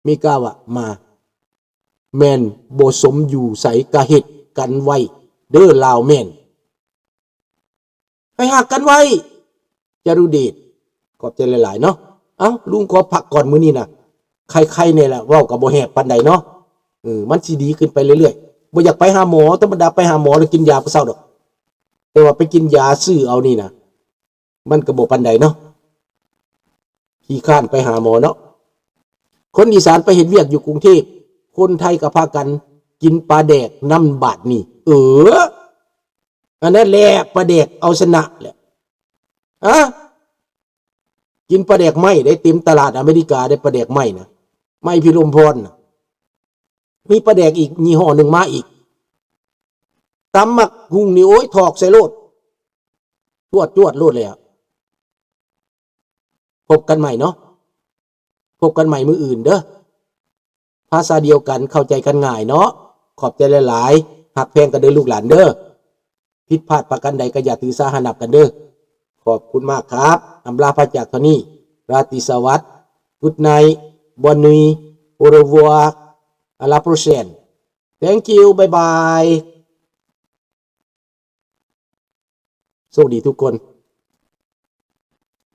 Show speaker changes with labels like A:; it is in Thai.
A: มีกาวะมาแม่นบ่สมอยู่ใสกะเฮ็ดกันไว้เด้อลาวแม่นให้หักกันไว้จารุเดชขอบใจหลายๆเนาะเอ้าลุงขอพักก่อนมื้อนี้นะใครๆเนี่ยแหละเว้าก็บ่แฮกปานใดเนาะมันสิดีขึ้นไปเรื่อยๆบ่อยากไปหาหมอธรรมดาไปหาหมอแล้วกินยาก็เศร้าดอกแต่ว่าไปกินยาซื้อเอานี่นะมันก็บ่ปานใดเนาะขี้ข้านไปหาหมอเนาะคนอีสานไปเฮ็ดเวียกอยู่กรุงเทพคนไทยก็พากันกินปลาแดกน้ำบาดนี่อันนั้นแหละปลาแดกเอาชนะแหละกินปลาแดกไหมได้เต็มตลาดอเมริกาได้ปลาแดกไหมนะไหมพิรมพรนะมีปลาแดกอีกยี่ห้อหนึ่งมาอีกตำมักหุงนี่โอ้ยถอกใส่โลดจวดโลดเลยพบกันใหม่เนาะพบกันใหม่มื้ออื่นเด้อภาษาเดียวกันเข้าใจกันง่ายเนาะขอบใจหลายๆหักแพงกันเด้อลูกหลานเด้อผิดพลาดประการใดก็อย่าถือสาหนับกันเด้อขอบคุณมากครับอำลาพระจากเท่านี้ราตรีสวัสดิ์กุดไนบอนนุยโอเรวัวอาลาโปรเชน thank you บายบายสวัสดีทุกคน